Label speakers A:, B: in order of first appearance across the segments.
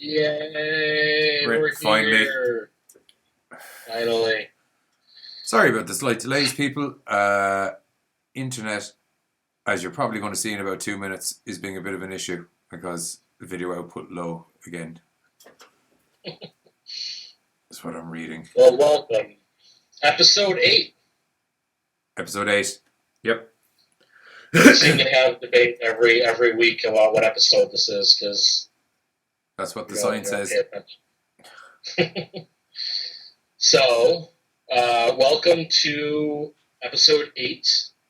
A: Yay, we're
B: Finally.
A: here. Finally.
B: Sorry about the slight delays, people. Internet, as you're probably going to see in about 2 minutes, is being a bit of an issue because the video output low again. That's what I'm reading.
A: Well, welcome. Episode 8.
B: Episode 8. Yep.
A: We seem to have debate every week about what episode this is because
B: that's what the sign says.
A: So, welcome to episode 8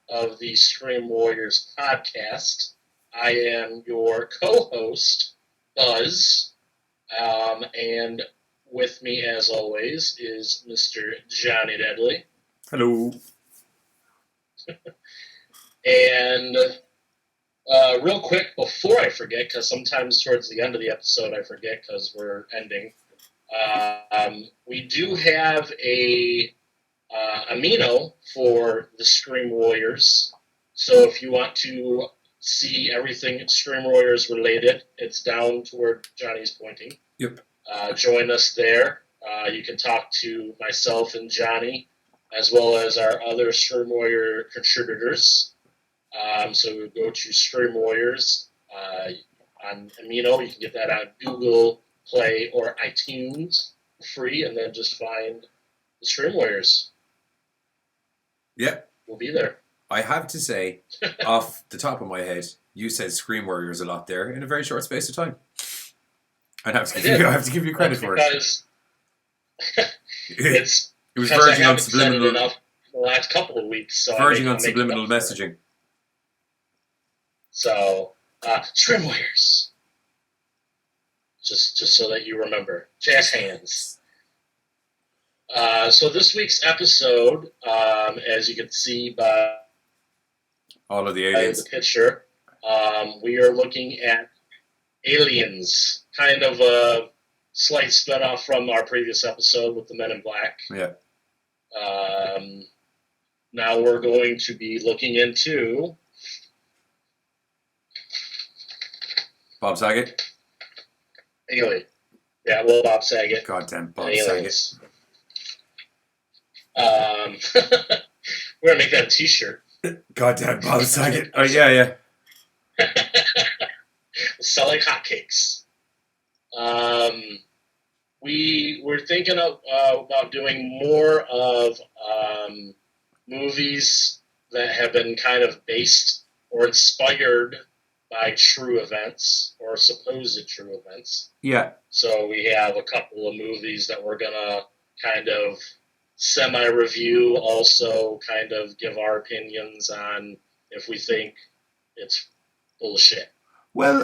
A: of the Scream Warriors podcast. I am your co-host, Buzz, and with me, as always, is Mr. Johnny Deadly.
B: Hello.
A: And real quick, before I forget, because sometimes towards the end of the episode I forget because we're ending, we do have a amino for the Scream Warriors. So if you want to see everything Scream Warriors related, it's down to where Johnny's pointing.
B: Yep.
A: Join us there. You can talk to myself and Johnny, as well as our other Scream Warrior contributors. So go to Scream Warriors on Amino. You can get that on Google Play or iTunes free, and then just find the Scream Warriors.
B: Yep.
A: We'll be there.
B: I have to say, off the top of my head, you said Scream Warriors a lot there in a very short space of time. I have to give you credit for it.
A: It
B: was verging on
A: subliminal. The last couple of weeks, so
B: verging on subliminal messaging.
A: So, Scream Warriors. Just so that you remember. Jazz hands. So this week's episode, as you can see by
B: all of the aliens,
A: the picture, we are looking at Aliens, kind of a slight spin-off from our previous episode with the Men in Black.
B: Yeah.
A: Now we're going to be looking into
B: Bob Saget.
A: Alien. Yeah, well, Bob Saget.
B: Goddamn Bob Saget.
A: We're going to make that a t-shirt.
B: Goddamn Bob Saget. Oh, yeah.
A: Sell like hotcakes. We were thinking about doing more of movies that have been kind of based or inspired by true events or supposed true events.
B: Yeah.
A: So we have a couple of movies that we're going to kind of semi-review, also kind of give our opinions on if we think it's bullshit.
B: Well,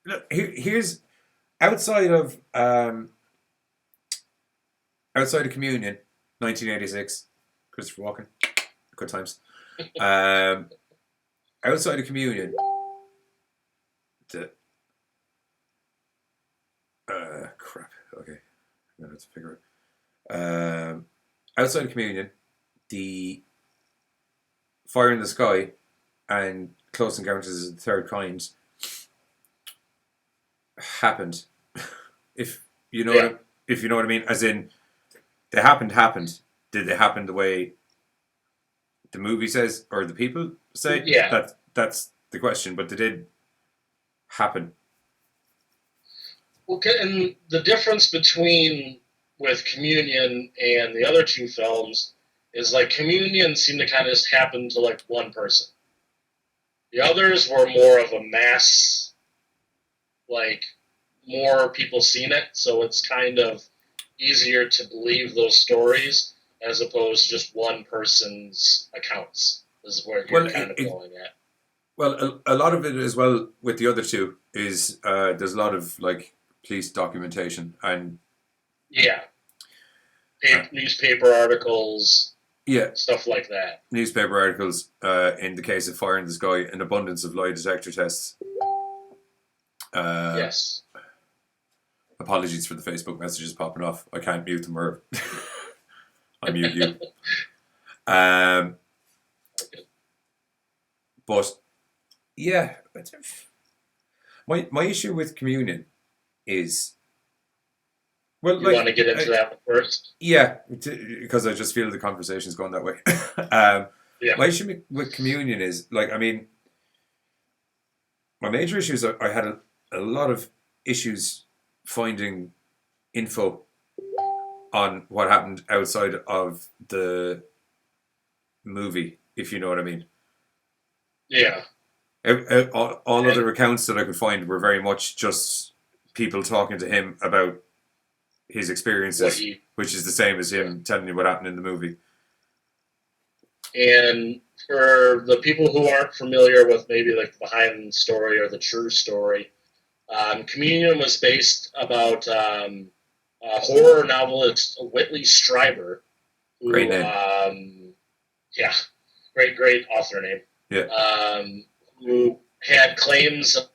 B: look, here's outside of Communion, 1986, Christopher Walken, good times. Outside of Communion, crap. Okay, I'm gonna have to figure it. Outside of Communion, the Fire in the Sky and Close Encounters of the Third Kind happened. If you know what I mean, as in they happened. Did they happen the way the movie says or the people say?
A: Yeah.
B: That's the question, but they did happen.
A: Okay, and the difference between with Communion and the other two films is like Communion seemed to kind of just happen to like one person. The others were more of a mass, like more people seen it, so it's kind of easier to believe those stories as opposed to just one person's accounts. This is where you're kind of going at.
B: Well, a lot of it as well with the other two is there's a lot of like police documentation and
A: newspaper articles,
B: yeah,
A: stuff like that.
B: Newspaper articles. In the case of Fire in the Sky, an abundance of lie detector tests.
A: Yes.
B: Apologies for the Facebook messages popping off. I can't mute them or I mute you. But yeah, My issue with Communion is, well,
A: You want to
B: like,
A: get into that one first?
B: yeah, because I just feel the conversation's going that way.
A: Yeah.
B: My issue with Communion is, like, I mean, my major issues, I had a lot of issues finding info on what happened outside of the movie, if you know what I mean.
A: Yeah.
B: All
A: And
B: other accounts that I could find were very much just people talking to him about his
A: what
B: experiences,
A: he,
B: which is the same as
A: yeah.
B: him telling you what happened in the movie.
A: And for the people who aren't familiar with maybe like the behind the story or the true story, Communion was based about a horror novelist Whitley Strieber,
B: Great
A: who,
B: name.
A: yeah, great author name,
B: Yeah,
A: um, who had claims of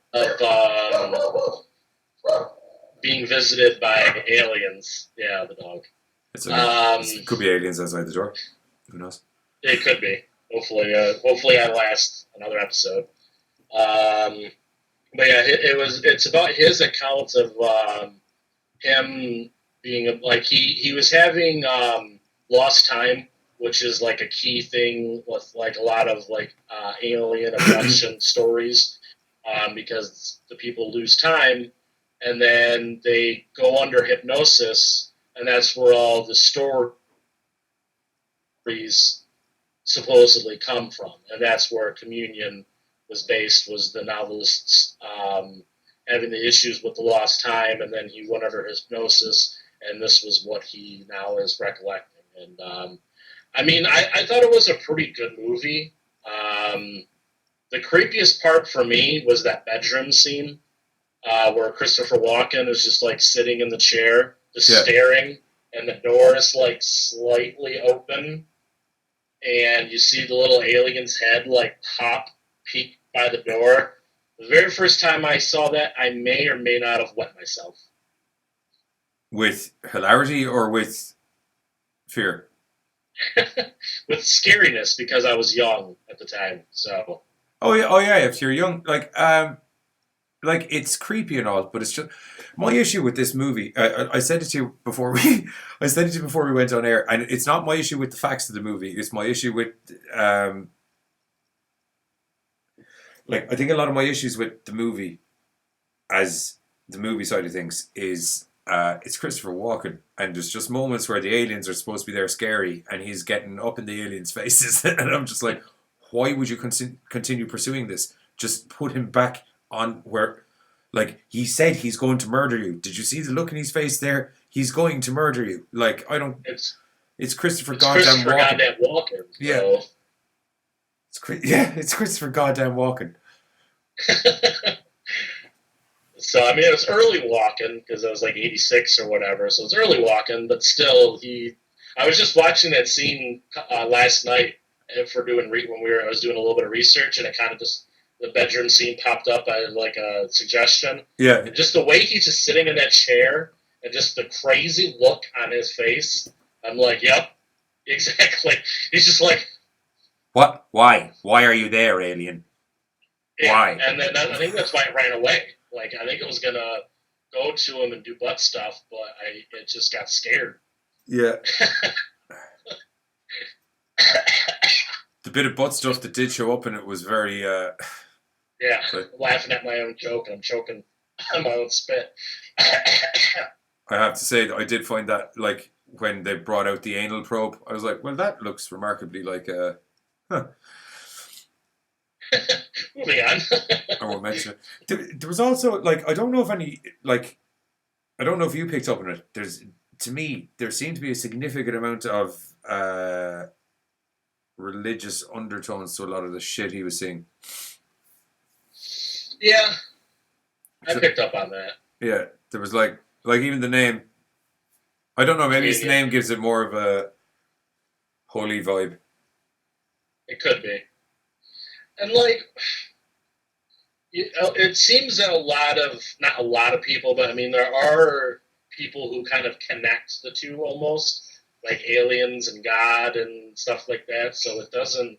A: being visited by aliens. Yeah, the dog.
B: it's okay.
A: Um,
B: It could be aliens outside the door. Who knows?
A: it could be. Hopefully, I last another episode. Um, but yeah, it's about his account of him being like he was having lost time, which is like a key thing with like a lot of like alien abduction stories, because the people lose time and then they go under hypnosis, and that's where all the stories supposedly come from, and that's where Communion was based. Was the novelists having the issues with the lost time, and then he went under hypnosis, and this was what he now is recollecting. And I mean, I thought it was a pretty good movie. The creepiest part for me was that bedroom scene where Christopher Walken is just like sitting in the chair, just
B: Yeah.
A: staring, and the door is like slightly open, and you see the little alien's head like pop, peek by the door. The very first time I saw that, I may or may not have wet myself
B: With hilarity or with fear?
A: with scariness because I was young at the time. So
B: Oh yeah. If you're young, like it's creepy and all, but it's just my issue with this movie. I said it to you before I said it to you before we went on air, and it's not my issue with the facts of the movie. It's my issue with, um, like, I think a lot of my issues with the movie, as the movie side of things, is it's Christopher Walken, and there's just moments where the aliens are supposed to be there scary, and he's getting up in the aliens' faces, and I'm just like, why would you continue pursuing this? Just put him back on where, like, he said he's going to murder you. Did you see the look in his face there? He's going to murder you. Like, I don't.
A: it's
B: It's Christopher
A: it's
B: goddamn
A: Christopher
B: Walken.
A: goddamn Walken.
B: Yeah,
A: So
B: it's Christopher goddamn Walken.
A: so I mean, it was early Walken because it was like '86 or whatever. So it's early Walken, but still, he. I was just watching that scene last night for doing when I was doing a little bit of research, and it kind of just the bedroom scene popped up as like a suggestion,
B: Yeah.
A: and just the way he's just sitting in that chair and just the crazy look on his face. I'm like, yep, exactly. He's just like,
B: What? Why? Why are you there, alien?
A: yeah.
B: Why?
A: And then I think that's why it ran away. Like I think it was gonna go to him and do butt stuff, but it just got scared.
B: Yeah. The bit of butt stuff that did show up in it was very.
A: Yeah,
B: Like,
A: laughing at my own joke, and I'm choking on my own spit.
B: I have to say that I did find that, like, when they brought out the anal probe, I was like, well, that looks remarkably like a. Huh.
A: Moving on.
B: I won't mention it. There was also, like, I don't know if any, like, I don't know if you picked up on it. To me, there seemed to be a significant amount of religious undertones to a lot of the shit he was saying.
A: Yeah, I
B: So,
A: picked up on that.
B: yeah, there was like even the name. I don't know. Maybe it's the
A: Communion.
B: name gives it more of a holy vibe.
A: It could be. And like, it seems that not a lot of people, but I mean, there are people who kind of connect the two almost, like aliens and God and stuff like that. So it doesn't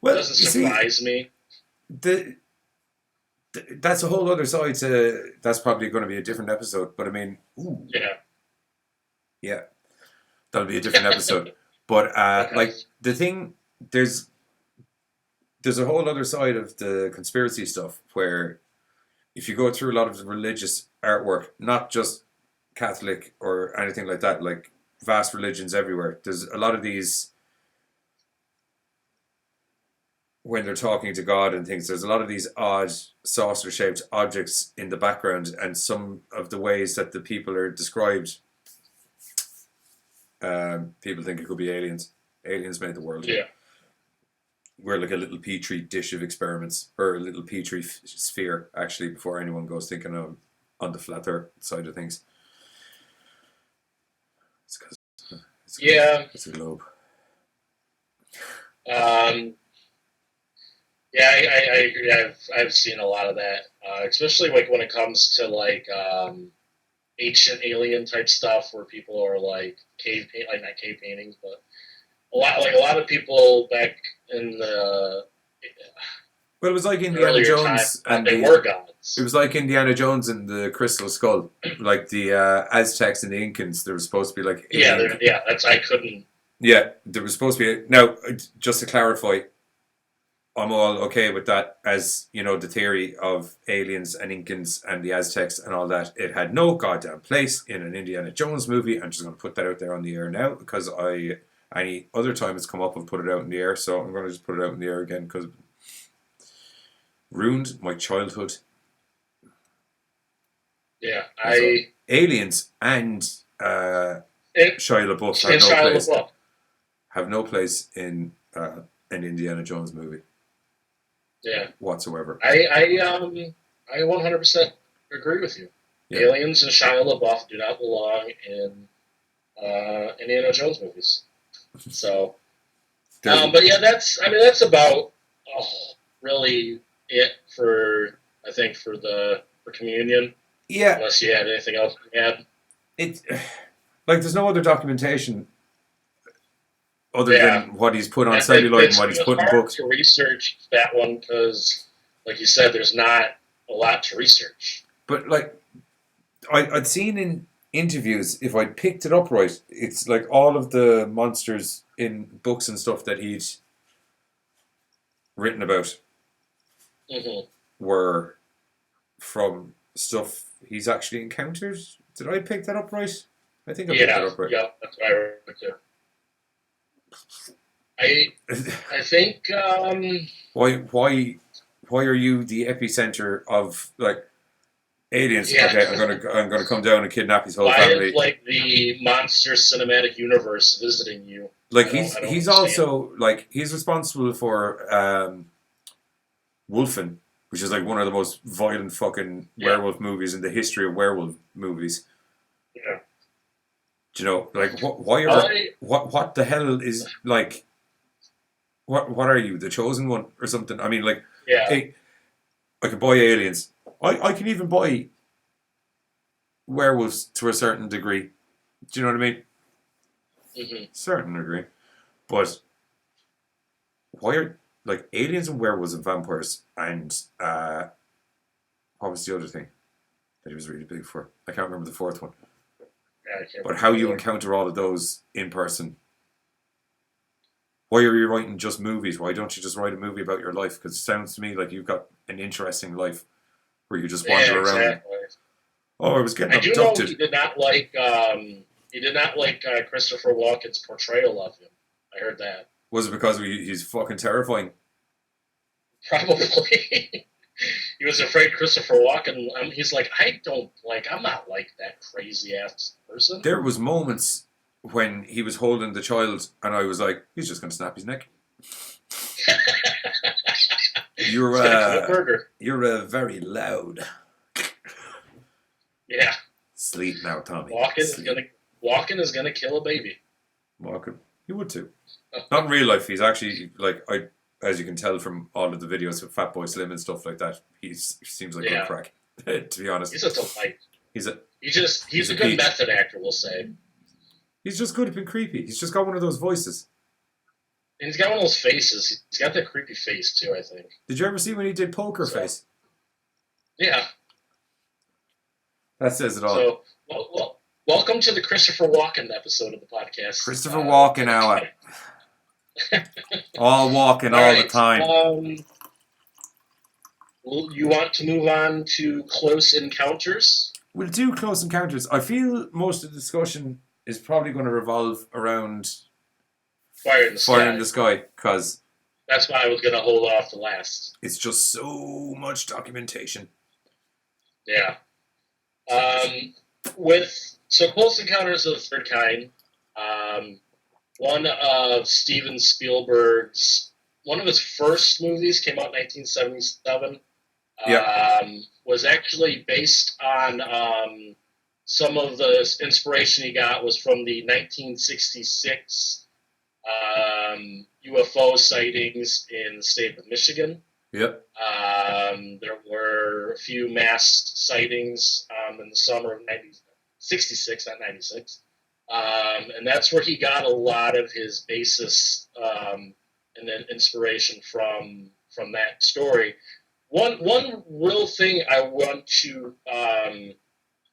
B: Well, you see,
A: surprise me.
B: the That's a whole other side to. That's probably going to be a different episode. But I mean, ooh,
A: Yeah.
B: yeah, that'll be a different episode. But
A: Okay.
B: like the thing, there's there's a whole other side of the conspiracy stuff where if you go through a lot of religious artwork, not just Catholic or anything like that, like vast religions everywhere, there's a lot of these when they're talking to God and things, there's a lot of these odd saucer shaped objects in the background, and some of the ways that the people are described, people think it could be aliens. Aliens made the world.
A: Yeah.
B: We're like a little petri dish of experiments, or a little petri sphere, actually, before anyone goes thinking on the flat earth side of things. It's because
A: Yeah.
B: it's a globe.
A: Um, yeah, I agree. I've seen a lot of that, especially like when it comes to like ancient alien type stuff, where people are like like not cave paintings, but a lot of people back in the
B: Well, it was like Indiana
A: earlier time
B: Jones
A: thought
B: and
A: they
B: the.
A: were
B: It
A: gods.
B: was like Indiana Jones and the Crystal Skull, like the Aztecs and the Incans. There was supposed to be like
A: Yeah,
B: alien.
A: yeah. That's I couldn't.
B: Yeah, there was supposed to be. Now, just to clarify, I'm all okay with that. As you know, the theory of aliens and Incans and the Aztecs and all that. It had no goddamn place in an Indiana Jones movie. I'm just going to put that out there on the air now because any other time it's come up, I've put it out in the air. So I'm going to just put it out in the air again because ruined my childhood.
A: Yeah,
B: So, aliens and
A: and,
B: Shia LaBeouf
A: and Shia LaBeouf.
B: have no place in an Indiana Jones movie
A: Yeah,
B: whatsoever.
A: I 100% agree with you.
B: Yeah.
A: Aliens and Shia LaBeouf do not belong in Indiana Jones movies. So, but yeah, that's about really it for I think for Communion.
B: Yeah,
A: Unless you had anything else to add.
B: it like there's no other documentation other
A: Yeah,
B: than what he's put on celluloid and what he's
A: it's
B: put in
A: hard
B: books.
A: to research that one because, like you said, there's not a lot to research.
B: But like I'd seen in interviews, if I'd picked it up right, it's like all of the monsters in books and stuff that he'd written about
A: Mm-hmm.
B: were from stuff he's actually encountered. Did I pick that up right? I think I picked that up right.
A: Yeah, that's what I read too. I think
B: why are you the epicenter of like aliens?
A: yeah.
B: Okay, I'm gonna come down and kidnap his whole
A: why
B: family.
A: is like the monster cinematic universe visiting you?
B: Like
A: I
B: he's
A: don't
B: he's
A: understand.
B: also like he's responsible for Wolfen, which is like one of the most violent fucking werewolf movies in the history of werewolf movies.
A: Yeah.
B: Do you know, like why are what the hell is like what are you, the chosen one or something? I mean, like,
A: Yeah.
B: hey, I can buy aliens. I can even buy werewolves to a certain degree. Do you know what I mean?
A: Mm-hmm.
B: Certain degree, but why are like aliens and werewolves and vampires and what was the other thing that he was really big for? I can't remember the fourth one.
A: Yeah,
B: But how you encounter all of those in person. Why are you writing just movies? Why don't you just write a movie about your life? Because it sounds to me like you've got an interesting life where you just wander around.
A: Exactly.
B: Oh, I was getting
A: I do know
B: abducted.
A: he did not like Christopher Walken's portrayal of him. I heard that.
B: Was it because he's fucking terrifying?
A: Probably. He was afraid Christopher Walken. He's like, I'm not like that crazy ass person.
B: There was moments when he was holding the child, and I was like, he's just gonna snap his neck. You're very loud.
A: Yeah.
B: Sleep now, Tommy.
A: Walken is gonna kill a baby.
B: Walken, he would too. Not in real life. He's actually like as you can tell from all of the videos of Fatboy Slim and stuff like that. He seems like good crack. To be honest,
A: he's just a fight.
B: He's
A: a good method actor, we'll say.
B: He's just good at being creepy. He's just got one of those voices.
A: And he's got one of those faces. He's got that creepy face too, I think.
B: Did you ever see when he did Poker Face?
A: Yeah.
B: That says it all.
A: So, welcome to the Christopher Walken episode of the podcast.
B: Christopher Walken hour. All walking all the time.
A: You want to move on to Close Encounters?
B: We'll do Close Encounters. I feel most of the discussion is probably going to revolve around
A: Fire in
B: the Sky, because
A: that's why I was going to hold off to last.
B: It's just so much documentation.
A: Yeah. Close Encounters of the Third Kind, one of Steven Spielberg's, one of his first movies, came out in 1977. Was actually based on some of the inspiration he got was from the 1966 UFO sightings in the state of Michigan.
B: Yep.
A: There were a few mass sightings in the summer of 1966, not 96. And that's where he got a lot of his basis and then inspiration from that story. One real thing I want to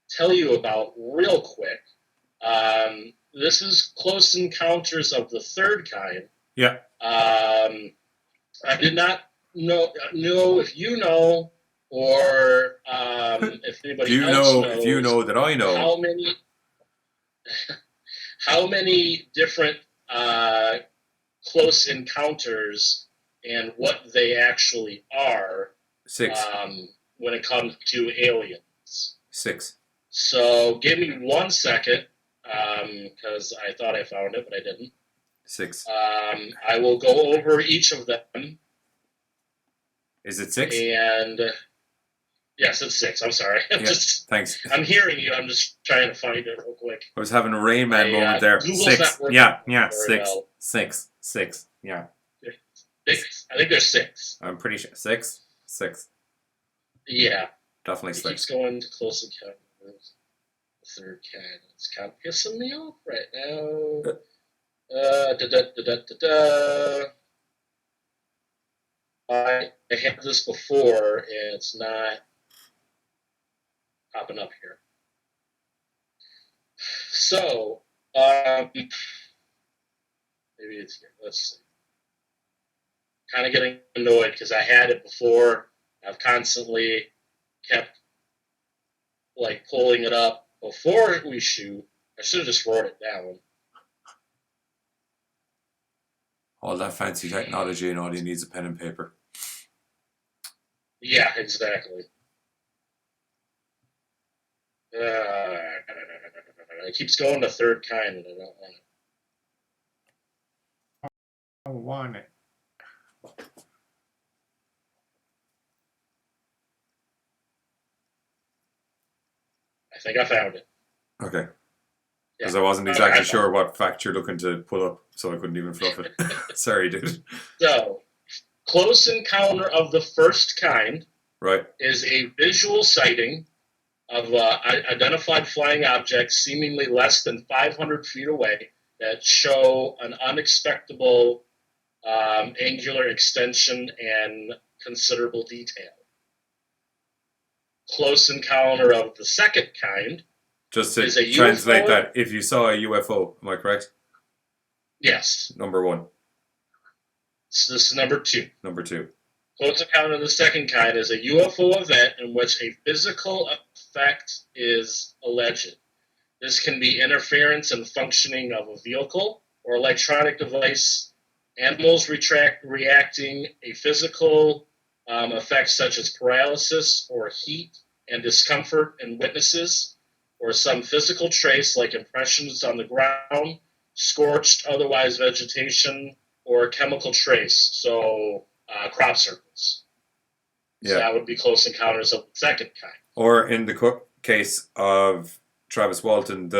A: tell you about real quick. This is Close Encounters of the Third Kind.
B: Yeah.
A: I did not know if you know or if anybody else knows.
B: If you know that I know.
A: How many different close encounters and what they actually are.
B: 6.
A: When it comes to aliens.
B: 6.
A: So give me 1 second, because I thought I found it, but I didn't.
B: 6.
A: I will go over each of them.
B: Is it 6?
A: And yes, it's 6. I'm sorry.
B: Thanks.
A: I'm hearing you. I'm just trying to find it real quick.
B: I was having a Rain Man moment there.
A: Google's
B: 6.
A: Yeah,
B: 6.
A: Well.
B: 6. 6. Yeah.
A: 6. I think there's 6.
B: I'm pretty sure. 6. 6.
A: Yeah.
B: Definitely
A: It
B: 6.
A: keeps going to Close Encounters. The Third Kind. It's kind of pissing me off right now. I had this before, and it's not popping up here. So, maybe it's here. Let's see. Kind of getting annoyed because I had it before. I've constantly kept pulling it up before we shoot. I should have just wrote it down.
B: All that fancy technology, and all you need is a pen and paper.
A: Yeah, exactly. It keeps going to Third Kind, and I don't want it.
B: I don't want it.
A: I think I found it.
B: Okay. Because I wasn't exactly sure what fact you're looking to pull up, so I couldn't even fluff it. Sorry, dude.
A: So, Close Encounter of the First Kind is a visual sighting of identified flying objects seemingly less than 500 feet away that show an unexpected angular extension and considerable detail. Close Encounter of the Second Kind.
B: Just to translate that, if you saw a UFO, am I correct?
A: Yes.
B: Number 1.
A: So this is number 2.
B: Number 2.
A: Close Encounter of the Second Kind is a UFO event in which a physical effect is alleged. This can be interference in functioning of a vehicle or electronic device, animals reacting, a physical effect such as paralysis or heat and discomfort in witnesses, or some physical trace like impressions on the ground, scorched otherwise vegetation, or a chemical trace, so crop circles. Yeah. So that would be Close Encounters of the Second Kind.
B: Or in the case of Travis Walton,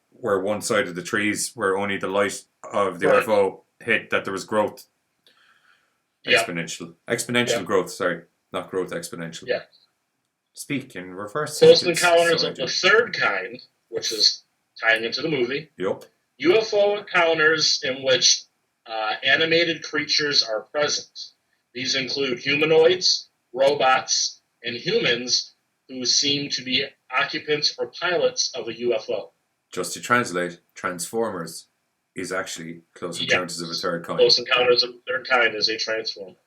B: where one side of the trees where only the light of the UFO hit, that there was growth. Exponential growth, sorry. Not growth, exponential.
A: Yeah.
B: Speak in reverse.
A: Close Encounters of the Third Kind, which is tying into the movie.
B: Yep.
A: UFO encounters in which animated creatures are present. These include humanoids, robots, and humans who seem to be occupants or pilots of a UFO.
B: Just to translate, Transformers is actually Close Encounters of a
A: Yes.
B: Third Kind.
A: Close Encounters of the Third Kind is a transformer.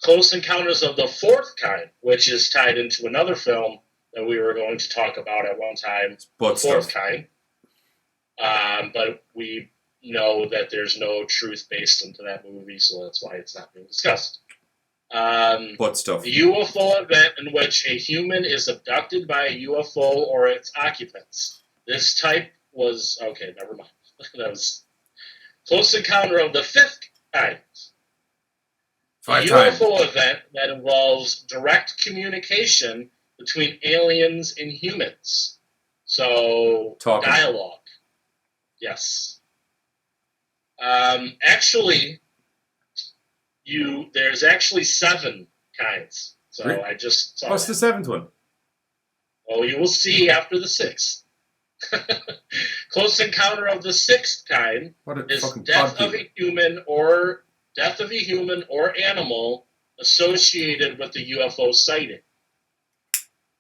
A: Close Encounters of the Fourth Kind, which is tied into another film that we were going to talk about at one time,
B: But
A: the Fourth
B: stuff.
A: Kind. But we know that there's no truth based into that movie, so that's why it's not being discussed.
B: But stuff.
A: A UFO event in which a human is abducted by a UFO or its occupants. This type was... Okay, never mind. That was Close Encounter of the Fifth Kind. A UFO event that involves direct communication between aliens and humans. So,
B: Talking.
A: dialogue. Yes. Actually, there's actually 7 kinds. So
B: Really?
A: I just saw
B: What's
A: that.
B: the 7th one?
A: Oh, you will see after the 6th. Close Encounter of the Sixth Kind
B: What a
A: is
B: fucking
A: death
B: pod
A: of a human or animal associated with the UFO sighting.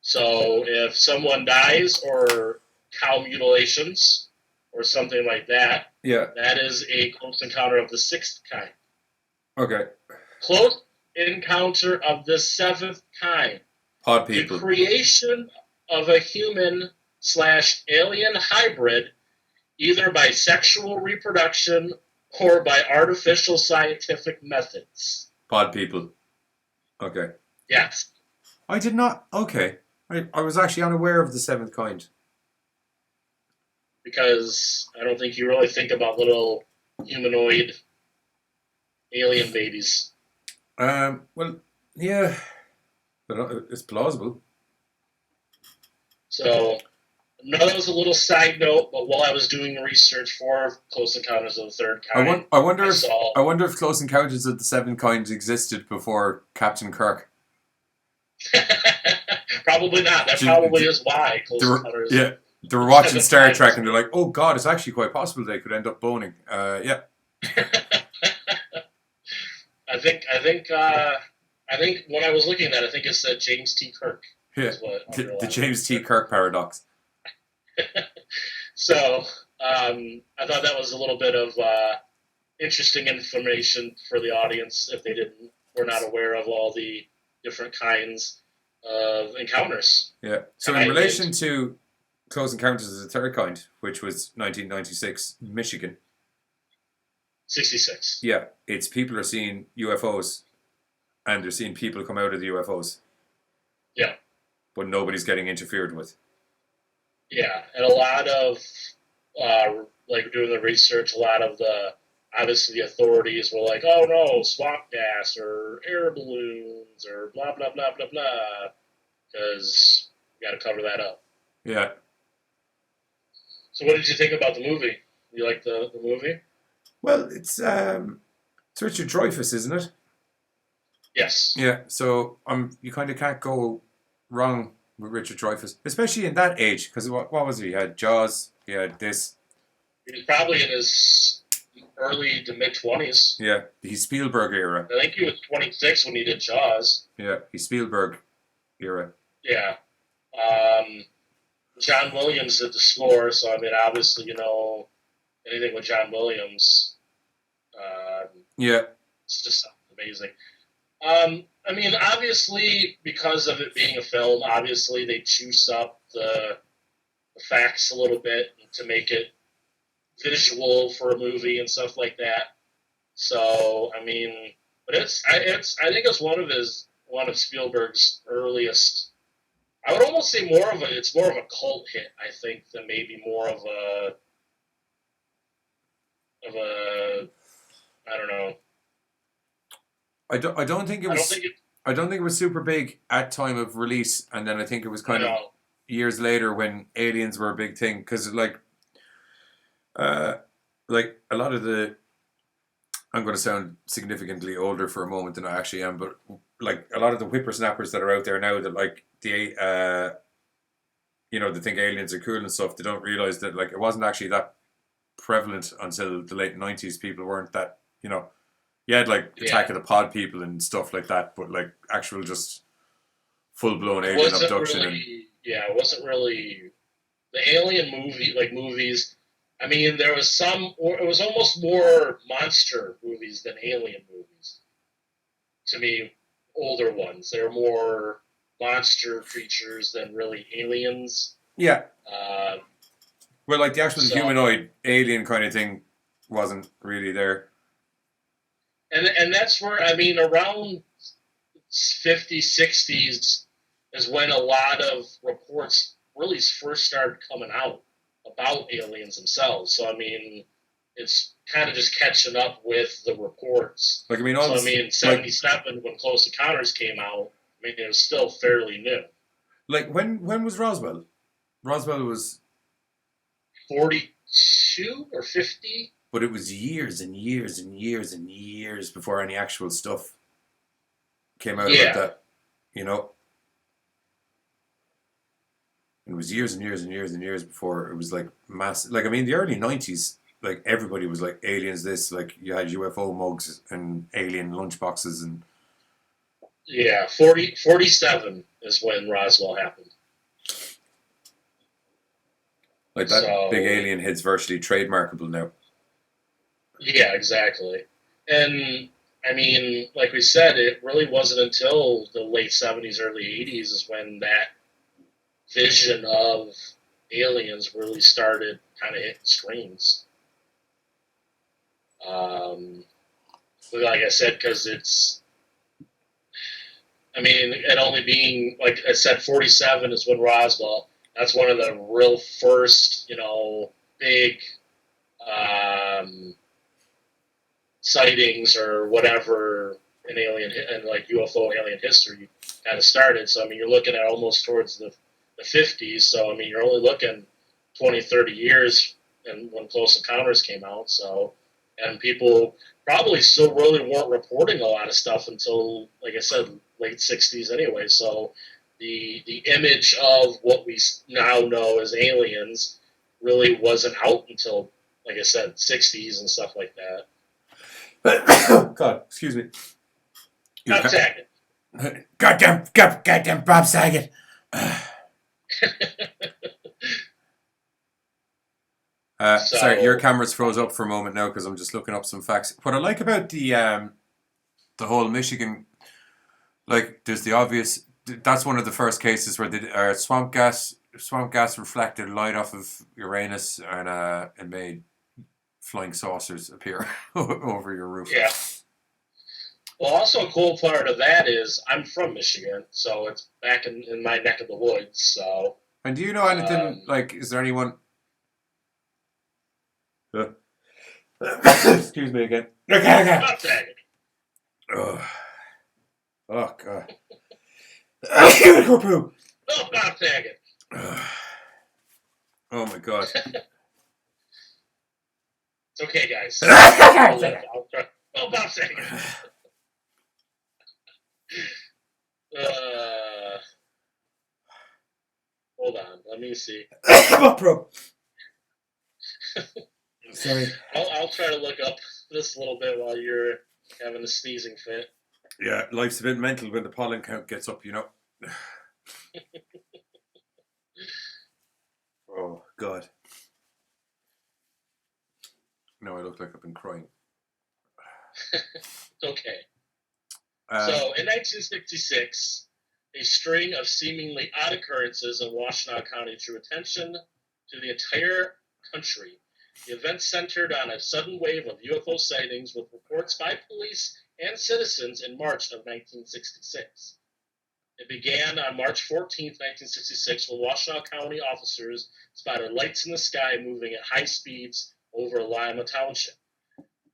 A: So if someone dies or cow mutilations or something like that,
B: Yeah.
A: that is a close encounter of the 6th kind.
B: Okay.
A: Close encounter of the 7th kind.
B: Pod people.
A: The creation of a human/alien hybrid, either by sexual reproduction or by artificial scientific methods.
B: Pod people. Okay.
A: Yes.
B: I did not. Okay. I was actually unaware of the 7th kind.
A: Because I don't think you really think about little humanoid alien babies.
B: Well, yeah. But it's plausible.
A: So, that was a little side note, but while I was doing research for Close Encounters of the Third Kind,
B: I wonder if Close Encounters of the 7th Kind existed before Captain Kirk.
A: Probably not. That probably is why Close Encounters.
B: Yeah, they were watching Star Trek and they're like, "Oh God, it's actually quite possible they could end up boning." Yeah.
A: I think when I was looking at that, I think it said James T. Kirk.
B: Yeah. The James T. Kirk paradox.
A: So I thought that was a little bit of interesting information for the audience if they were not aware of all the different kinds of encounters.
B: Yeah. So in relation to Close Encounters of the Third Kind, which was 1996, Michigan.
A: 66.
B: Yeah, it's people are seeing UFOs, and they're seeing people come out of the UFOs.
A: Yeah.
B: But nobody's getting interfered with.
A: Yeah, and a lot of, like doing the research, a lot of the authorities were like, oh no, swamp gas or air balloons or blah, blah, blah, blah, blah, because we got to cover that up.
B: Yeah.
A: So what did you think about the movie? You like the movie?
B: Well, it's Richard Dreyfuss, isn't it?
A: Yes.
B: Yeah, so you kind of can't go wrong with Richard Dreyfuss, especially in that age, because what was he? He had Jaws, he had this.
A: He was probably in his early to mid-20s.
B: Yeah, he's Spielberg era.
A: I think he was 26 when he did Jaws.
B: Yeah, he's Spielberg era.
A: Yeah. John Williams did the score, so I mean, obviously, anything with John Williams,
B: yeah,
A: it's just amazing. I mean, obviously, because of it being a film, obviously they juice up the facts a little bit to make it visual for a movie and stuff like that. So, I mean, but I think it's one of Spielberg's earliest. I would almost say it's more of a cult hit, I think, than maybe more of a I don't know.
B: I don't think it was. I don't think it was super big at time of release, and then I think it was kind of years later when aliens were a big thing, because like a lot of the. I'm going to sound significantly older for a moment than I actually am, but like a lot of the whippersnappers that are out there now that like they think aliens are cool and stuff, they don't realize that like it wasn't actually that prevalent until the late 90s. People weren't that, you had like Attack of the Pod people and stuff like that, but like actual just full-blown
A: It
B: alien
A: wasn't
B: abduction.
A: really, yeah, it wasn't really the alien movies. I mean, there was some, or it was almost more monster movies than alien movies. To me, older ones. They're more monster creatures than really aliens.
B: Yeah.
A: Uh,
B: Well, like the actual
A: so,
B: humanoid alien kind of thing wasn't really there.
A: and that's where, I mean, around 50s, 60s is when a lot of reports really first started coming out about aliens themselves. So, I mean, it's kind of just catching up with the reports.
B: Like, I mean, all
A: So, I
B: this,
A: mean, 77, when Close Encounters came out, I mean, it was still fairly new.
B: like when was Roswell? Roswell was,
A: 42 or 50?
B: but it was years and years and years and years before any actual stuff came out about
A: Yeah.
B: that, you know? And it was years and years and years and years before it was like massive. Like, I mean, the early 90s, like everybody was like aliens this, like you had UFO mugs and alien lunchboxes and
A: Yeah, 47 is when Roswell happened.
B: like that
A: So,
B: big alien head's virtually trademarkable now.
A: yeah, exactly. And I mean, like we said, it really wasn't until the late 70s, early 80s is when that vision of aliens really started kind of hitting screens. But like I said, because it's, I mean, it only being, like I said, 47 is when Roswell, that's one of the real first, big um, sightings or whatever in alien and like UFO alien history kind of started. So I mean, you're looking at almost towards the 50s. So I mean, you're only looking 20, 30 years, and when Close Encounters came out. So and people probably still really weren't reporting a lot of stuff until, like I said, late 60s anyway. So the image of what we now know as aliens really wasn't out until, like I said, 60s and stuff like that.
B: God, excuse me.
A: Bob Saget.
B: Goddamn Bob Saget. Sorry, your camera's froze up for a moment now because I'm just looking up some facts. What I like about the whole Michigan, like, there's the obvious. That's one of the first cases where the swamp gas reflected light off of Uranus and it made flying saucers appear over your roof.
A: Yeah. Well, also a cool part of that is I'm from Michigan, so it's back in my neck of the woods. So.
B: And do you know anything, like, is there anyone... Excuse me again.
A: Bob Saget.
B: Oh God. Go poo.
A: Oh, Bob Saget.
B: Oh my God.
A: It's okay, guys. I'll try. Oh, Bob Saget. Hold on. Let me see.
B: Come on, bro. Sorry.
A: I'll try to look up this a little bit while you're having a sneezing fit.
B: Yeah, life's a bit mental when the pollen count gets up, you know. Oh, God. No, I look like I've been crying.
A: It's okay. So, in 1966, a string of seemingly odd occurrences in Washtenaw County drew attention to the entire country. The event centered on a sudden wave of UFO sightings with reports by police and citizens in March of 1966. It began on March 14, 1966, when Washtenaw County officers spotted lights in the sky moving at high speeds over Lima Township.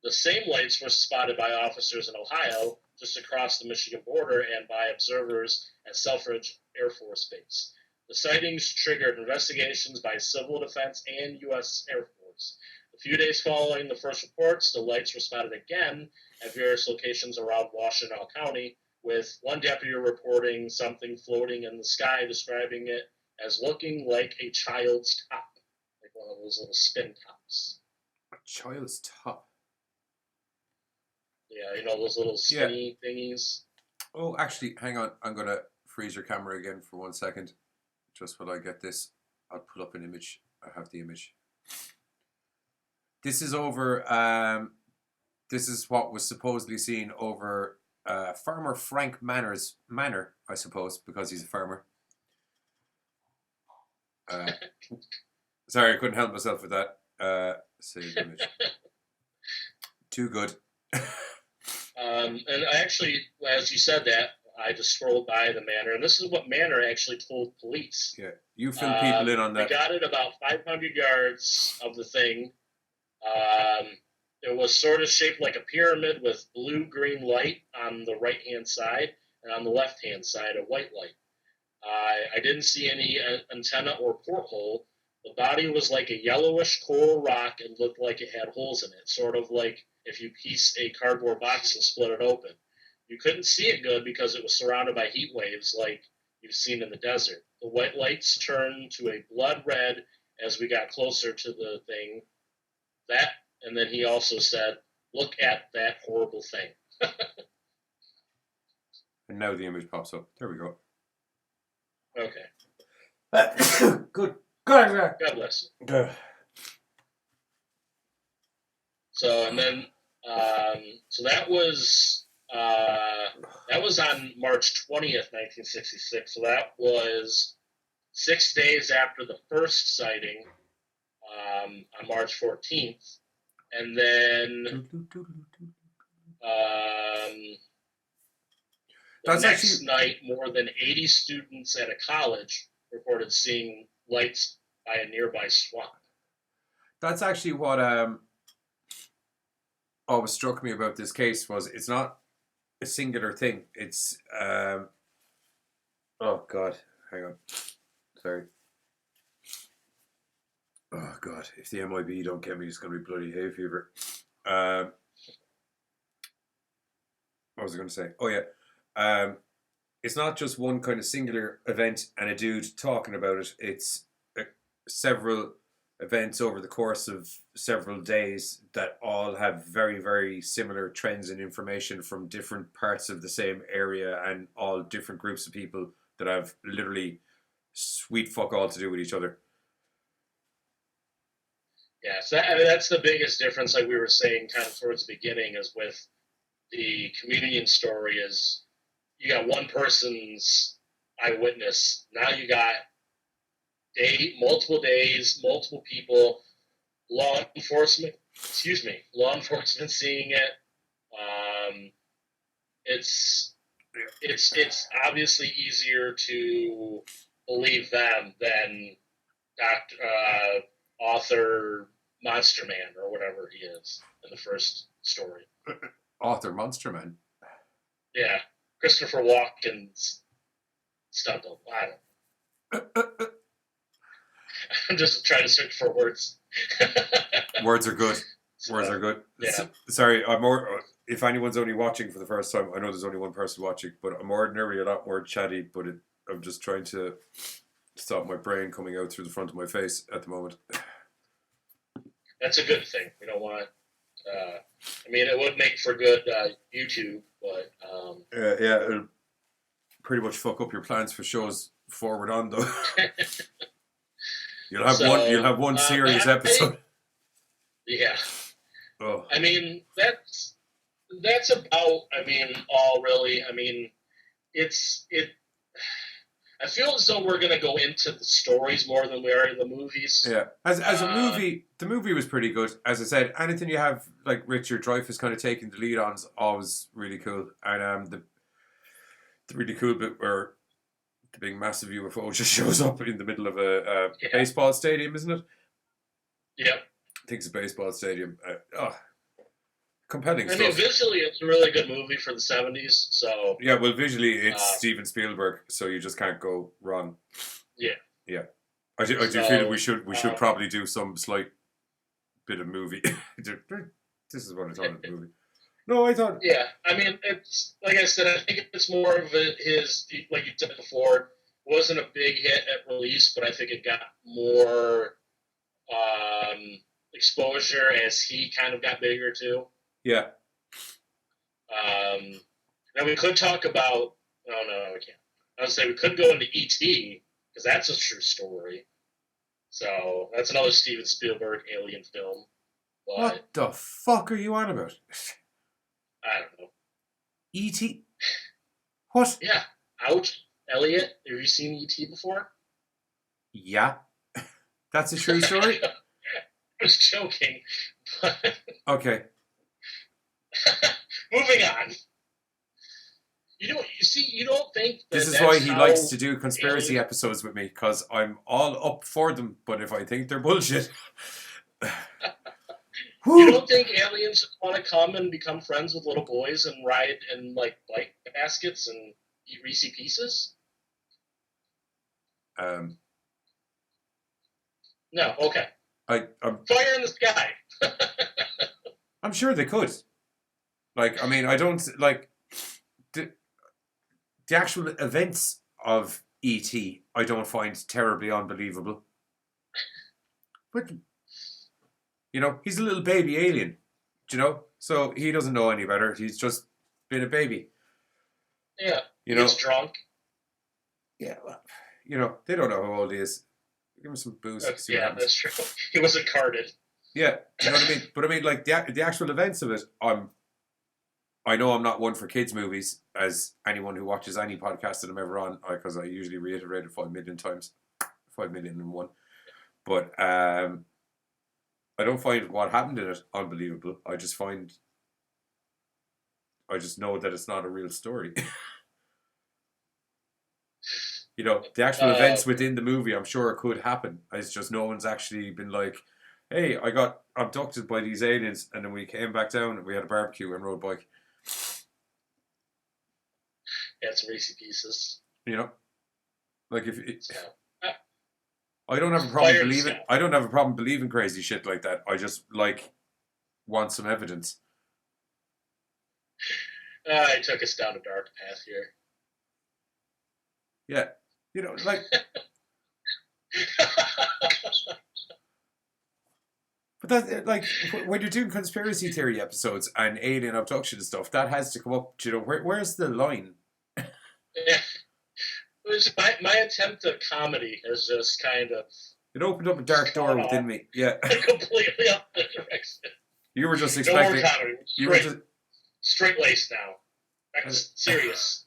A: The same lights were spotted by officers in Ohio, just across the Michigan border, and by observers at Selfridge Air Force Base. The sightings triggered investigations by Civil Defense and U.S. Air Force. A few days following the first reports, the lights were spotted again at various locations around Washtenaw County, with one deputy reporting something floating in the sky, describing it as looking like a child's top, like one of those little spin tops.
B: A child's top?
A: Yeah, those little spinny thingies.
B: Oh, actually, hang on. I'm going to freeze your camera again for 1 second. Just while I get this, I'll pull up an image. I have the image. This is over. This is what was supposedly seen over Farmer Frank Manor's manor, I suppose, because he's a farmer. Sorry, I couldn't help myself with that. Save image. Too good.
A: And I actually, as you said that, I just scrolled by the manor, and this is what Manor actually told police.
B: Yeah, you fill people in on that.
A: They got it about 500 yards of the thing. It was sort of shaped like a pyramid with blue-green light on the right-hand side, and on the left-hand side, a white light. I didn't see any antenna or porthole. The body was like a yellowish coral rock and looked like it had holes in it, sort of like if you piece a cardboard box and split it open. You couldn't see it good because it was surrounded by heat waves like you've seen in the desert. The white lights turned to a blood red as we got closer to the thing. And then he also said, "Look at that horrible thing."
B: And now the image pops up. There we go.
A: Okay.
B: Good.
A: God bless you. So, and then, so that was on March 20th, 1966. So that was 6 days after the first sighting, on March 14th. And then, the next night, more than 80 students at a college reported seeing lights by a nearby swamp.
B: That's actually what always struck me about this case was it's not a singular thing. It's oh god, hang on, sorry. Oh god, if the MIB don't get me, it's gonna be bloody hay fever. What was I going to say? Oh yeah, it's not just one kind of singular event and a dude talking about it. It's several events over the course of several days that all have very, very similar trends and information from different parts of the same area and all different groups of people that have literally sweet fuck all to do with each other.
A: Yeah, so that's the biggest difference, like we were saying kind of towards the beginning, is with the communion story is you got one person's eyewitness. Now you got multiple days, multiple people, law enforcement seeing it. It's obviously easier to believe them than author Monster Man or whatever he is in the first story.
B: Author Monster Man?
A: Yeah. Christopher Walken's stunt double. I don't know. I'm just trying to search for words.
B: Words are good. Words are good.
A: Yeah.
B: Sorry, I'm more. If anyone's only watching for the first time, I know there's only one person watching, but I'm ordinarily a lot more chatty. But I'm just trying to stop my brain coming out through the front of my face at the moment.
A: That's a good thing. We don't want. I mean, it would make for good YouTube, but
B: yeah, it'll pretty much fuck up your plans for shows forward on though. You'll have one serious episode.
A: Yeah.
B: Oh.
A: I mean, that's about. I mean, all really. I mean, I feel as though we're going to go into the stories more than we are in the movies.
B: Yeah, as a movie, the movie was pretty good. As I said, anything you have like Richard Dreyfuss kind of taking the lead on is always really cool. And the really cool bit where the big massive UFO just shows up in the middle of a baseball stadium, isn't it?
A: Yeah.
B: I think it's a baseball stadium. Compelling stuff.
A: I mean, visually, it's a really good movie for the 70s. So
B: yeah, well, visually, it's Steven Spielberg, so you just can't go wrong.
A: Yeah.
B: Yeah. I do feel that we should probably do some slight bit of movie. This is what I thought of the movie. No, I thought.
A: Yeah, I mean, it's like I said. I think it's more of his, like you said before, wasn't a big hit at release, but I think it got more exposure as he kind of got bigger too.
B: Yeah.
A: Now we could talk about. Oh no, we can't. I would say we could go into E.T. because that's a true story. So that's another Steven Spielberg alien film. But
B: What the fuck are you on about?
A: I don't know.
B: E.T. What?
A: Yeah. Ouch. Elliot, have you seen E.T. before?
B: Yeah. That's a true story?
A: I was joking. But
B: Okay.
A: moving on. You don't think that
B: This is
A: that's
B: why he
A: how
B: likes to do conspiracy
A: alien-
B: episodes with me, because I'm all up for them, but if I think they're bullshit.
A: You don't think aliens want to come and become friends with little boys and ride in like bike baskets and eat Reese Pieces?
B: Um,
A: No. Okay.
B: I'm
A: Fire in the sky.
B: I'm sure they could. Like, I mean, I don't like the actual events of E.T. I don't find terribly unbelievable. But you know, he's a little baby alien. You know, so he doesn't know any better. He's just been a baby.
A: Yeah.
B: You
A: He
B: know.
A: gets drunk.
B: Yeah. Well, you know, they don't know how old he is. Give him some booze. See what
A: Yeah,
B: happens.
A: that's true. He wasn't carded.
B: Yeah, you know what I mean. But I mean, like the actual events of it. I know I'm not one for kids movies, as anyone who watches any podcast that I'm ever on, because I usually reiterate it 5 million times, 5,000,001. But I don't find what happened in it unbelievable. I just know that it's not a real story. You know, the actual events within the movie, I'm sure it could happen. It's just no one's actually been like, hey, I got abducted by these aliens, and then we came back down and we had a barbecue and rode bike.
A: Yeah, it's Reese Pieces.
B: You know, like if it,
A: So,
B: I don't have a problem
A: Fire in the
B: believing.
A: sky.
B: I don't have a problem believing crazy shit like that. I just want some evidence.
A: I took us down a dark path here.
B: Yeah, you know, like. But that, like, when you're doing conspiracy theory episodes and alien abduction and stuff, that has to come up. You know, where's the line?
A: Yeah. My attempt at comedy has just kind of
B: It opened up a dark door within me. Yeah,
A: completely up the direction.
B: you were just
A: No
B: expecting.
A: more comedy.
B: You were just
A: Straight laced now. Back to serious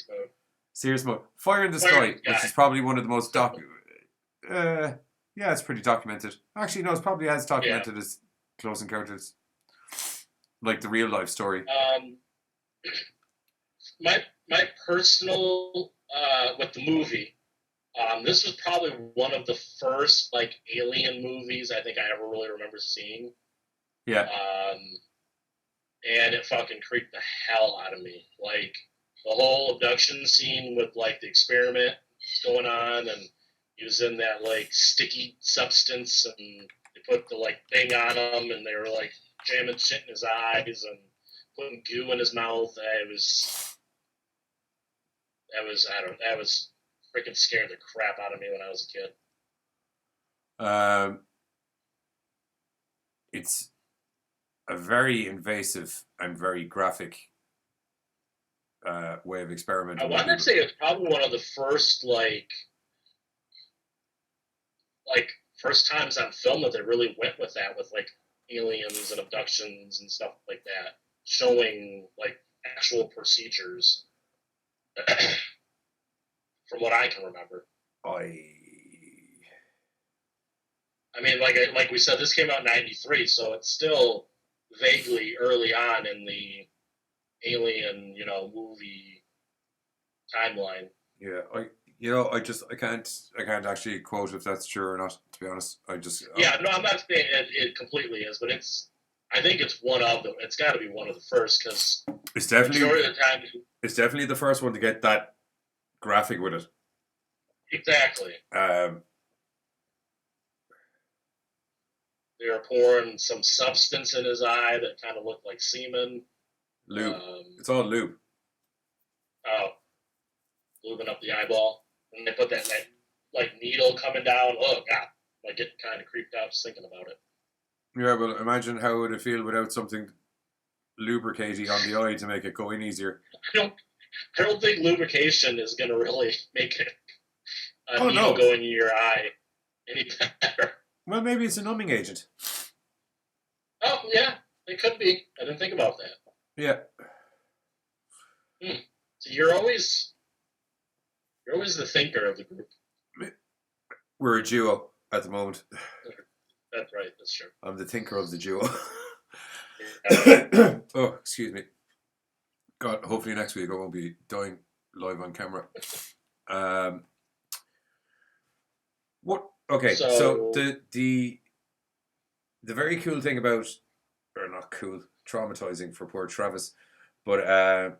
A: mode.
B: serious mode. Fire in the
A: Fire
B: Sky,
A: in the
B: which
A: Sky.
B: is probably one of the most yeah, it's pretty documented. Actually, no, it's probably as documented as Close Encounters, like the real life story.
A: My personal with the movie, this was probably one of the first like alien movies I think I ever really remember seeing.
B: Yeah,
A: and it fucking creeped the hell out of me. Like the whole abduction scene with like the experiment going on, and he was in that like sticky substance, and they put the like thing on him, and they were like jamming shit in his eyes and putting goo in his mouth. That was freaking scared the crap out of me when I was a kid.
B: It's a very invasive and very graphic way of experimenting.
A: I want to say it's probably one of the first like first times on film that they really went with that, with like aliens and abductions and stuff like that, showing like actual procedures. From what I can remember. I mean, like we said, this came out in '93, so it's still vaguely early on in the alien, movie timeline.
B: Yeah, I can't actually quote if that's true or not. To be honest,
A: Yeah, no, I'm not saying it completely is, but I think it's one of them. It's got to be one of the first because
B: it's definitely
A: majority of the time.
B: It's definitely the first one to get that graphic with it.
A: Exactly. They were pouring some substance in his eye that kind of looked like semen.
B: Lube. It's all lube.
A: Oh, lubing up the eyeball, and they put that like needle coming down. Oh God, like getting kind of creeped out just thinking about it.
B: Yeah, well, imagine how it would feel without something lubricating on the eye to make it go in easier.
A: I I don't think lubrication is going to really make a
B: Oh
A: needle
B: no.
A: going in your eye any better.
B: Well, maybe it's a numbing agent.
A: Oh yeah, it could be. I didn't think about that.
B: Yeah.
A: So you're always the thinker of the group.
B: We're a duo at the moment.
A: That's right. That's true.
B: I'm the thinker of the duo.
A: Yeah.
B: Oh, excuse me. God, hopefully next week I won't be dying live on camera. What? Okay, so
A: So
B: the very cool thing about, or not cool, traumatizing for poor Travis, but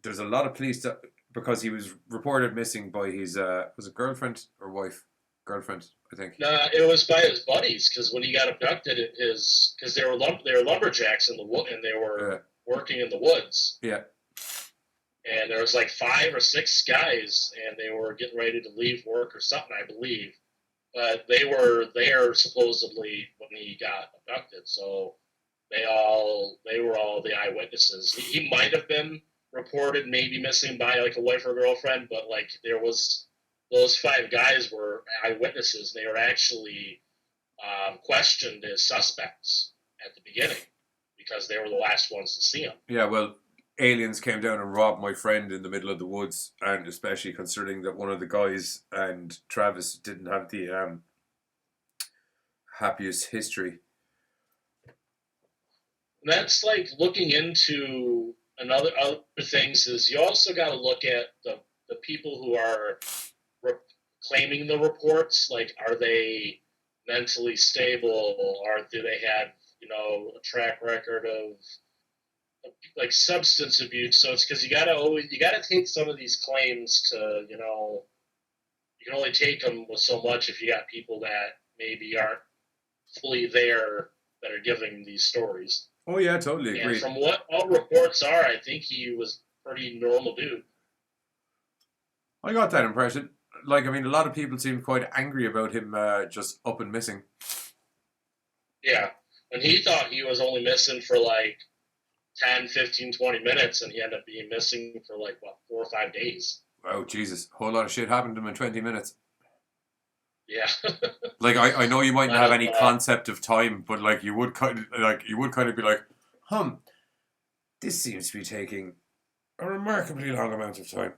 B: there's a lot of police that, because he was reported missing by his was it girlfriend or wife? Girlfriend, I think.
A: nah, it was by his buddies because when he got abducted, because they were lumberjacks in the wood and they were working in the woods.
B: Yeah.
A: And there was like 5 or 6 guys, and they were getting ready to leave work or something, I believe. But they were there supposedly when he got abducted, so they were all the eyewitnesses. He might have been reported maybe missing by like a wife or girlfriend, but like there was those 5 guys were eyewitnesses. They were actually questioned as suspects at the beginning because they were the last ones to see him.
B: Yeah, well, aliens came down and robbed my friend in the middle of the woods, and especially considering that one of the guys and Travis didn't have the happiest history.
A: And that's like looking into other things. Is you also got to look at the people who are claiming the reports. Like, are they mentally stable, or do they have a track record of like substance abuse? So it's because you gotta take some of these claims to you can only take them with so much if you got people that maybe aren't fully there that are giving these stories.
B: Oh yeah, totally
A: And
B: agree.
A: from what all reports are, I think he was pretty normal dude.
B: I got that impression. Like, I mean, a lot of people seem quite angry about him just up and missing.
A: Yeah. And he thought he was only missing for like 10, 15, 20 minutes, and he ended up being missing for like, what, 4 or 5 days.
B: Oh, Jesus. A whole lot of shit happened to him in 20 minutes.
A: Yeah.
B: Like, I know you mightn't
A: Lot
B: have
A: of,
B: any concept of time, but like you would kind of be like, this seems to be taking a remarkably long amount of time.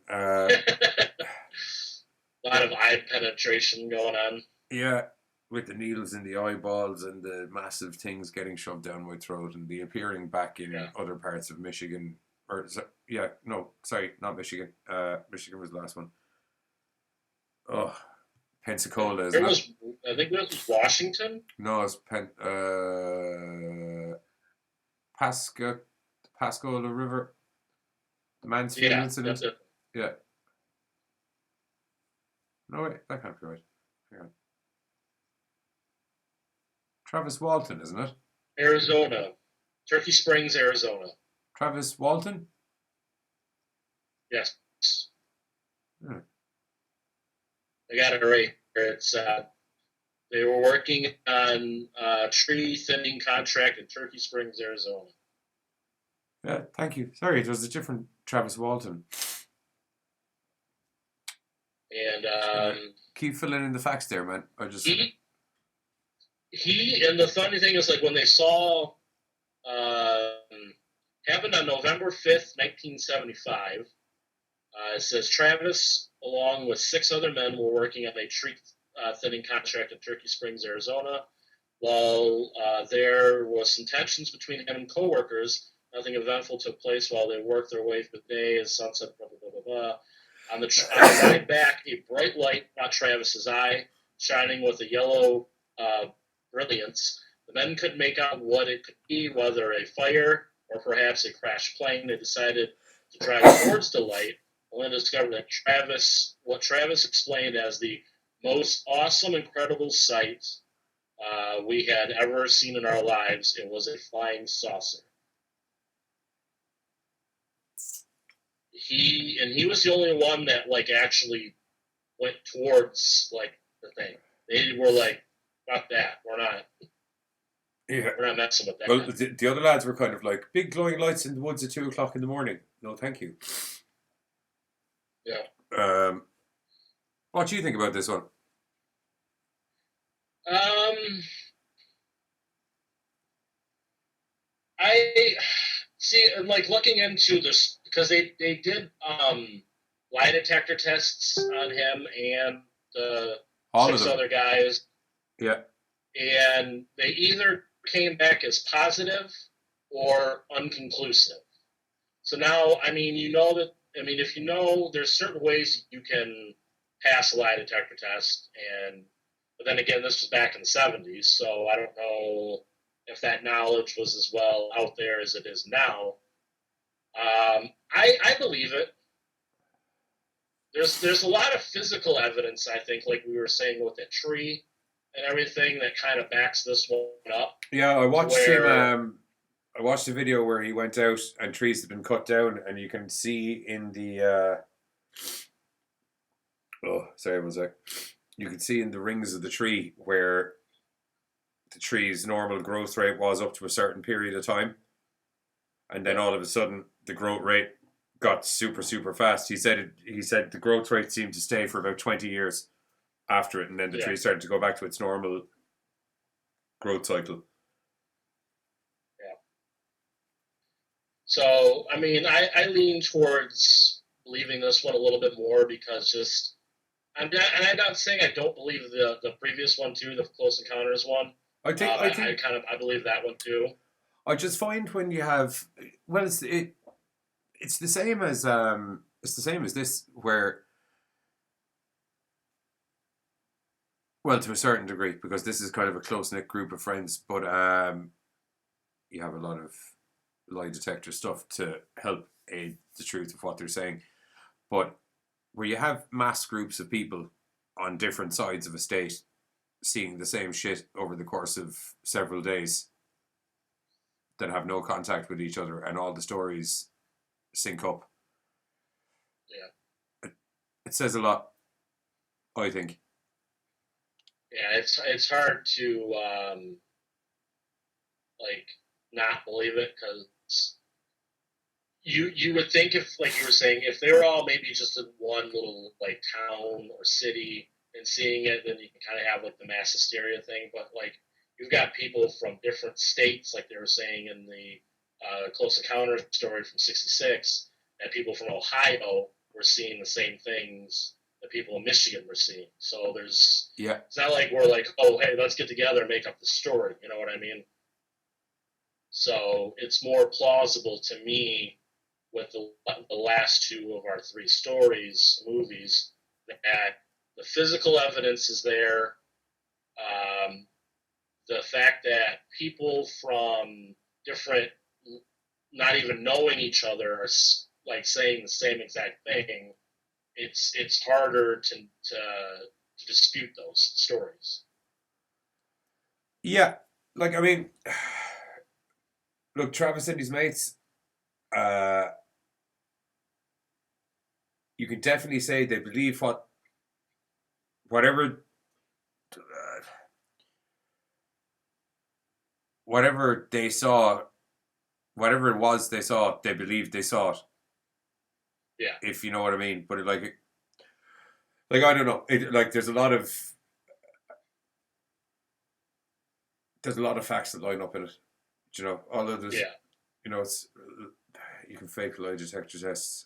A: a lot of eye penetration going on.
B: Yeah, with the needles in the eyeballs and the massive things getting shoved down my throat and the appearing back in other parts of Michigan. Not Michigan. Michigan was the last one. Oh, Pensacola, isn't it?
A: I think it was Washington.
B: No, it's Pascagoula River. The Mansfield incident. Yeah. No, wait, that can't be right. Hang on. Travis Walton, isn't it?
A: Arizona. Turkey Springs, Arizona.
B: Travis Walton?
A: Yes.
B: Hmm.
A: I got it right. It's they were working on a tree thinning contract in Turkey Springs, Arizona.
B: Yeah, thank you. Sorry, it was a different Travis Walton.
A: And
B: keep filling in the facts there, man.
A: he and the funny thing is, like, when they saw happened on November 5th, 1975. It says Travis, along with 6 other men, were working on a tree thinning contract in Turkey Springs, Arizona. While there was some tensions between him and coworkers, nothing eventful took place while they worked their way through the day as sunset, blah, blah, blah, blah, blah. On the ride back, a bright light caught Travis's eye, shining with a yellow brilliance. The men couldn't make out what it could be, whether a fire or perhaps a crashed plane. They decided to drive towards the light, and then discovered that what Travis explained as the most awesome, incredible sight we had ever seen in our lives. It was a flying saucer. He was the only one that like actually went towards like the thing. They were like, "Fuck that, we're not."
B: Yeah.
A: We're not messing with
B: Well,
A: that.
B: the other lads were kind of like big glowing lights in the woods at 2 o'clock in the morning. No, thank you.
A: Yeah.
B: Um, what do you think about this one?
A: Um, I see, and like looking into this because they did lie detector tests on him and the
B: All of
A: six
B: them.
A: other guys,
B: Yeah.
A: and they either came back as positive or unconclusive. So now, I mean, you know that. I mean, if you know, there's certain ways you can pass a lie detector test, and but then again, this was back in the '70s, so I don't know if that knowledge was as well out there as it is now. I believe it. There's a lot of physical evidence, I think, like we were saying with that tree and everything, that kind of backs this one up.
B: Yeah, I
A: To
B: watched him.
A: where,
B: I watched a video where he went out and trees had been cut down, and you can see in the. Oh, sorry, one sec. You can see in the rings of the tree where the tree's normal growth rate was up to a certain period of time, and then
A: yeah,
B: all of a sudden the growth rate got super super fast. He said the growth rate seemed to stay for about 20 years after it, and then the
A: yeah,
B: tree started to go back to its normal growth cycle.
A: yeah. So, I mean, I lean towards believing this one a little bit more because just I'm not saying I don't believe the previous one too, the Close Encounters one.
B: I
A: I
B: think
A: kind of I believe that one too.
B: I just find when you have well, it's the same as it's the same as this where well to a certain degree because this is kind of a close knit group of friends, but you have a lot of lie detector stuff to help aid the truth of what they're saying. But where you have mass groups of people on different sides of a state seeing the same shit over the course of several days that have no contact with each other and all the stories sync up,
A: Yeah,
B: it says a lot, I think.
A: yeah. It's hard to like not believe it because you would think if like you were saying if they were all maybe just in one little like town or city and seeing it, then you can kind of have like the mass hysteria thing. But like you've got people from different states, like they were saying in the Close Encounter story from '66, that people from Ohio were seeing the same things that people in Michigan were seeing. So there's
B: Yeah.
A: it's not like we're like, oh hey, let's get together and make up the story. You know what I mean? So it's more plausible to me with the last two of our three stories, movies, that the physical evidence is there. Um, the fact that people from different, not even knowing each other, are like saying the same exact thing. It's harder to dispute those stories.
B: Yeah. Like, I mean, look, Travis and his mates, uh, you can definitely say they believe whatever, uh, whatever they saw, whatever it was they saw, they believed they saw it.
A: Yeah,
B: If you know what I mean. But like I don't know, like there's a lot of facts that line up in it. You know, although there's,
A: yeah.
B: you know, it's you can fake lie detector tests.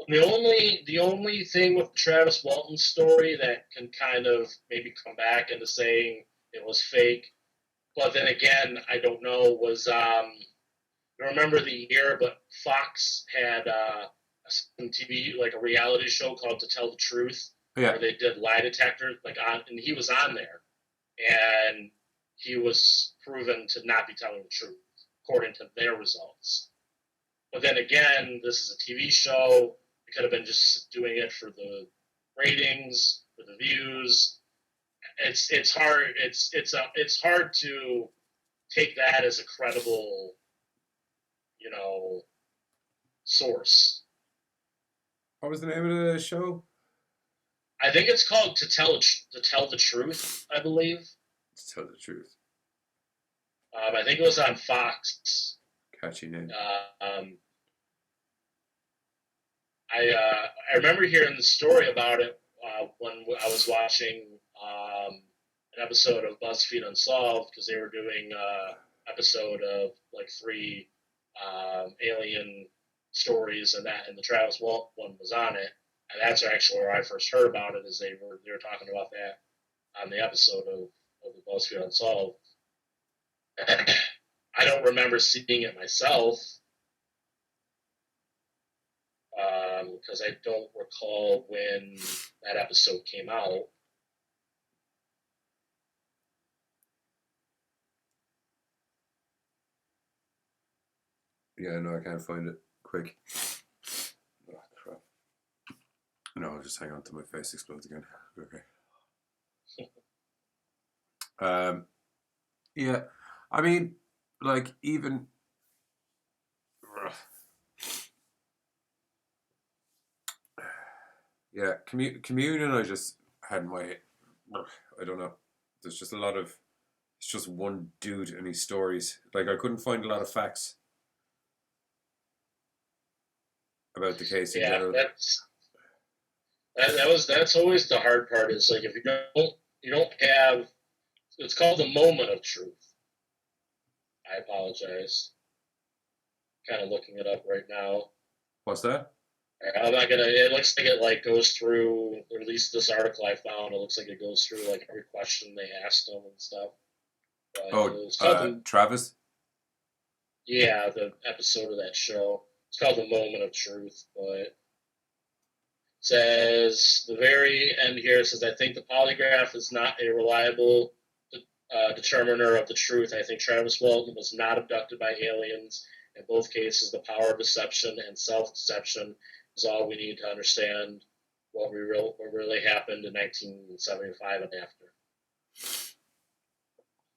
A: The only thing with Travis Walton's story that can kind of maybe come back into saying it was fake, but then again, I don't know, was I don't remember the year, but Fox had some TV, like a reality show called To Tell the Truth,
B: Yeah,
A: where they did lie detector, like on, and he was on there, and he was proven to not be telling the truth according to their results. But then again, this is a TV show. It could have been just doing it for the ratings, for the views. It's hard. It's hard to take that as a credible, you know, source.
B: what was the name of the show?
A: I think it's called To Tell the Truth. I believe.
B: To tell the truth.
A: I think it was on Fox.
B: Catchy name.
A: I remember hearing the story about it when I was watching an episode of BuzzFeed Unsolved, because they were doing an episode of like 3 alien stories, and the Travis Walt one was on it, and that's actually where I first heard about it. Is they were talking about that on the episode of the BuzzFeed Unsolved. I don't remember seeing it myself, because I don't recall when that episode came out.
B: Yeah, no, I can't find it. Quick. Oh, crap. No, I'll just hang on till my face explodes again. Okay. Yeah, I mean, like, even. Yeah, communion, I just had my. I don't know. There's just a lot of. It's just one dude and his stories. Like, I couldn't find a lot of facts about the case in
A: Yeah,
B: general.
A: that's always the hard part. Is like if you don't have, it's called the moment of truth. I apologize. Kind of looking it up right now.
B: What's that?
A: I'm not gonna. It looks like it like goes through, or at least this article I found. It looks like it goes through like every question they asked them and stuff. But it's called
B: Travis?
A: the episode of that show. It's called The Moment of Truth, but it says the very end here says, I think the polygraph is not a reliable determiner of the truth. I think Travis Walton was not abducted by aliens. In both cases, the power of deception and self-deception is all we need to understand what really happened in 1975 and after.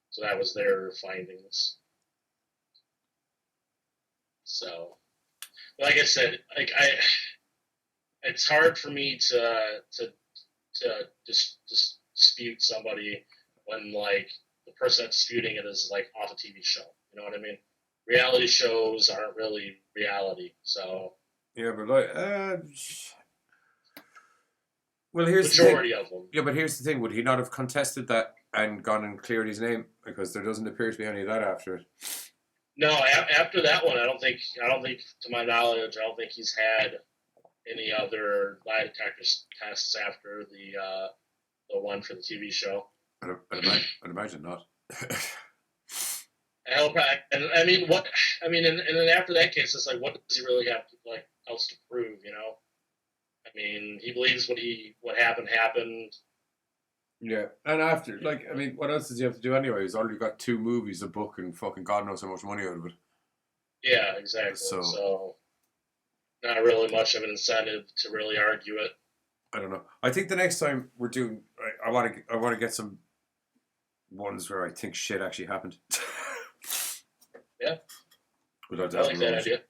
A: So that was their findings. So, like I said, it's hard for me to dispute somebody when like the person that's disputing it is like off a TV show. You know what I mean? Reality shows aren't really reality, so
B: Yeah, but like, well, here's
A: majority
B: the thing.
A: of them.
B: Yeah, but here's the thing: would he not have contested that and gone and cleared his name? Because there doesn't appear to be any of that after it.
A: No, after that one, I don't think, to my knowledge, I don't think he's had any other lie detector tests after the one for the TV show.
B: I'd imagine not.
A: And I mean, what? I mean, and then after that case, it's like, what does he really have to, like else to prove? You know? I mean, he believes what happened happened.
B: Yeah, and after, like, I mean, what else does he have to do anyway? He's already got 2 movies, a book, and fucking God knows how much money out of it.
A: Yeah, exactly. So not really much of an incentive to really argue it.
B: I don't know. I think the next time we're doing, I want to get some ones where I think shit actually happened.
A: Yeah,
B: We'd like to
A: I
B: have
A: like
B: a
A: that
B: rummage.
A: idea.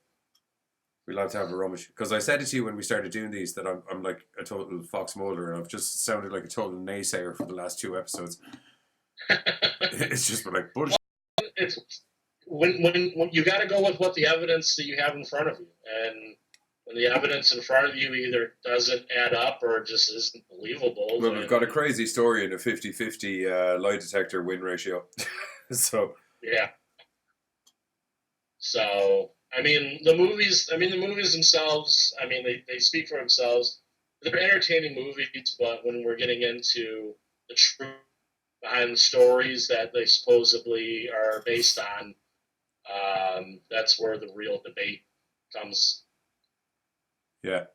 B: We'd like to have a rummage, because I said it to you when we started doing these that I'm like a total fox molder, and I've just sounded like a total naysayer for the last 2 episodes. It's just been like bullshit.
A: It's when you got to go with what the evidence that you have in front of you, and when the evidence in front of you either doesn't add up or just isn't believable.
B: Well, we've got a crazy story in a 50-50 lie detector win ratio. So
A: yeah. So I mean, the movies themselves. I mean, they speak for themselves. They're entertaining movies, but when we're getting into the truth behind the stories that they supposedly are based on, that's where the real debate comes.
B: yeah,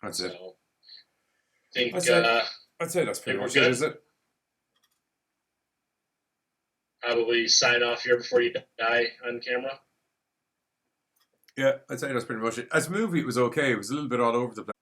B: that's it.
A: So I think
B: I'd say that's pretty
A: we're
B: much
A: good.
B: it, is it?
A: Probably sign off here before you die on camera.
B: Yeah, I'd say that's pretty much it. As a movie, it was okay. It was a little bit all over the place.